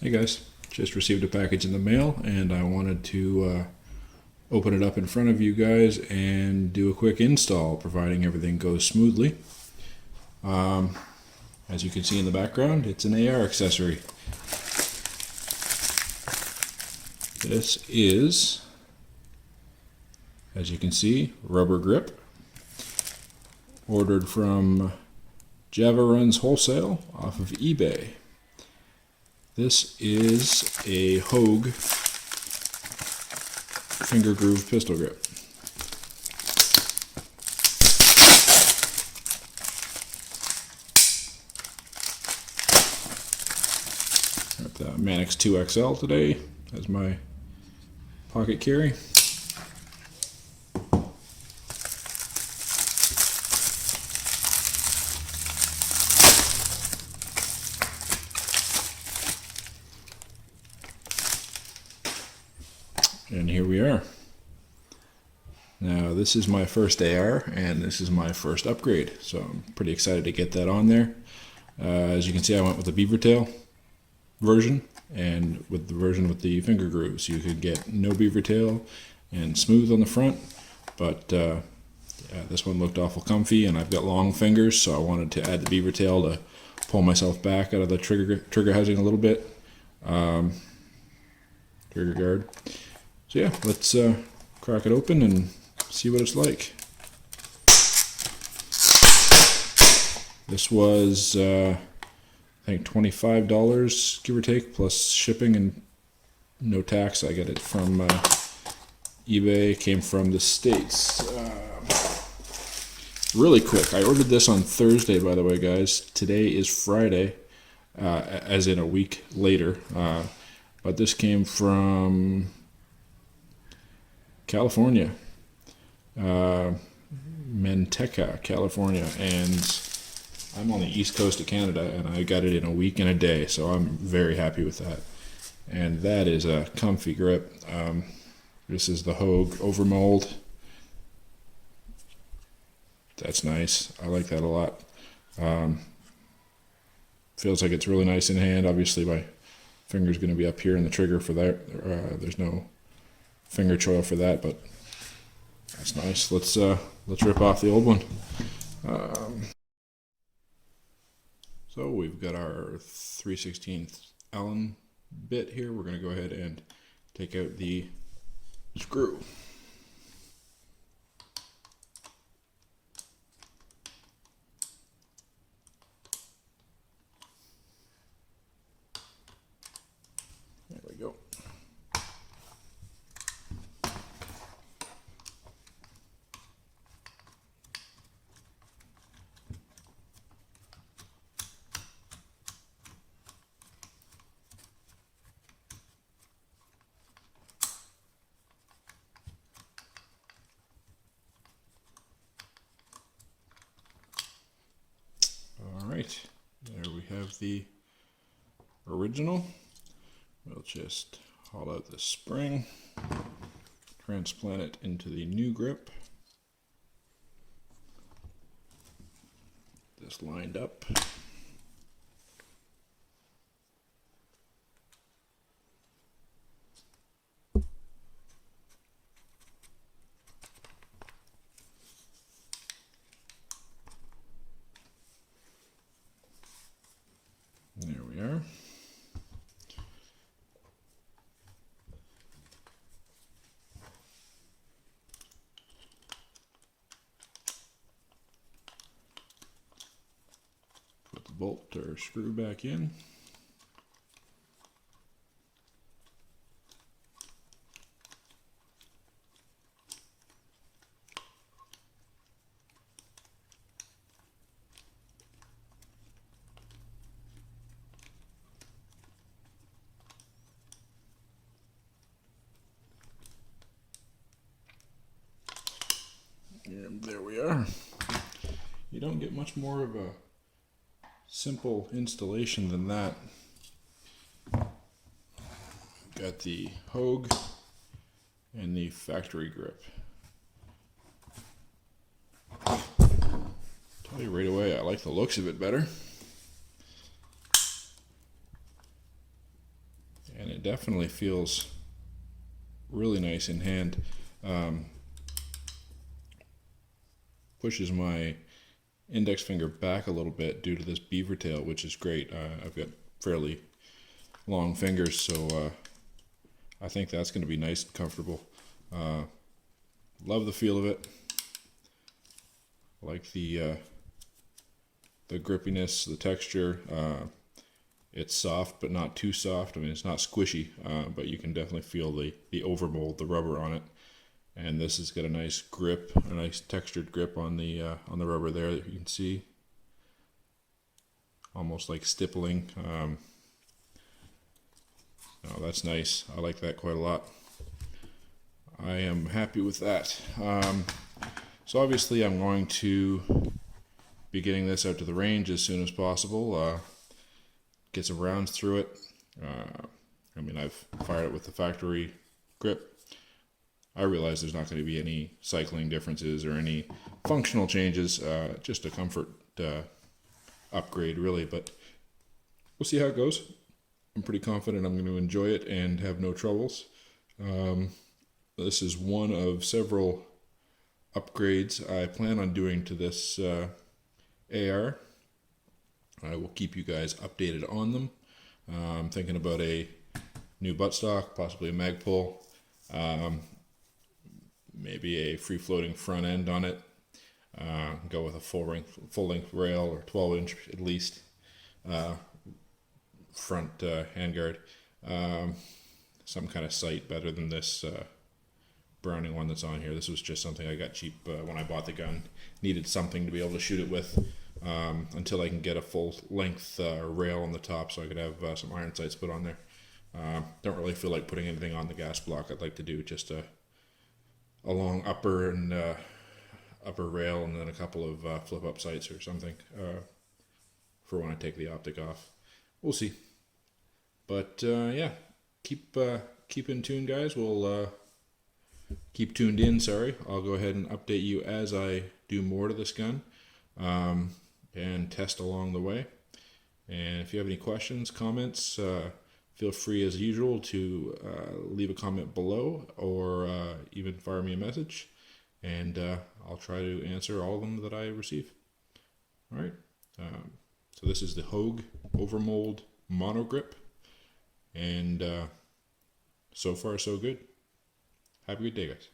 Hey guys, just received a package in the mail and I wanted to open it up in front of you guys and do a quick install, providing everything goes smoothly. As you can see in the background, it's an AR accessory. This is, as you can see, rubber grip, ordered from Java Runs Wholesale off of eBay. This is a Hogue finger groove pistol grip. Got the Manix 2XL today as my pocket carry. And here we are. Now this is my first AR and this is my first upgrade, so I'm pretty excited to get that on there. As you can see, I went with the beaver tail version and with the version with the finger grooves. You could get no beaver tail and smooth on the front, but this one looked awful comfy, and I've got long fingers, so I wanted to add the beaver tail to pull myself back out of the trigger housing a little bit. Trigger guard. So yeah, let's crack it open and see what it's like. This was, I think, $25, give or take, plus shipping and no tax. I got it from eBay, came from the States. Really quick, I ordered this on Thursday, by the way, guys. Today is Friday, as in a week later. But this came from California, Manteca, California, and I'm on the east coast of Canada, and I got it in a week and a day, so I'm very happy with that. And that is a comfy grip. This is the Hogue Overmold. That's nice. I like that a lot. Feels like it's really nice in hand. Obviously, my finger's going to be up here in the trigger for that. There's no finger choil for that, but that's nice. Let's rip off the old one. So we've got our 3/16 Allen bit here. We're going to go ahead and take out the screw. There we go. Alright, there we have the original. We'll just haul out the spring, transplant it into the new grip. This lined up. There we are. Put the bolt or screw back in. And there we are. You don't get much more of a simple installation than that. Got the Hogue and the factory grip. Tell you right away, I like the looks of it better. it definitely feels really nice in hand. Pushes my index finger back a little bit due to this beaver tail, which is great. I've got fairly long fingers, so I think that's going to be nice and comfortable. Love the feel of it. I like the grippiness, the texture. It's soft, but not too soft. I mean, it's not squishy, but you can definitely feel the overmold, the rubber on it. And this has got a nice grip, a nice textured grip on the rubber there that you can see, almost like stippling. Oh, that's nice. I like that quite a lot. I am happy with that. So obviously, I'm going to be getting this out to the range as soon as possible. Get some rounds through it. I mean, I've fired it with the factory grip. I realize there's not going to be any cycling differences or any functional changes, just a comfort upgrade really, but we'll see how it goes. I'm pretty confident I'm going to enjoy it and have no troubles. This is one of several upgrades I plan on doing to this AR. I will keep you guys updated on them. I'm thinking about a new buttstock, possibly a mag pull. Maybe a free-floating front end on it. Go with a full-length rail or 12-inch at least front handguard. Some kind of sight better than this Browning one that's on here. This was just something I got cheap when I bought the gun. Needed something to be able to shoot it with until I can get a full-length rail on the top so I could have some iron sights put on there. Don't really feel like putting anything on the gas block. I'd like to do just a long upper and upper rail and then a couple of flip up sights or something for when I take the optic off. We'll see. But yeah, keep in tune, guys. We'll keep tuned in. Sorry, I'll go ahead and update you as I do more to this gun and test along the way. And if you have any questions, comments, feel free as usual to leave a comment below or even fire me a message, and I'll try to answer all of them that I receive. All right. So this is the Hogue Overmold MONOGRIP, and so far so good. Have a good day, guys.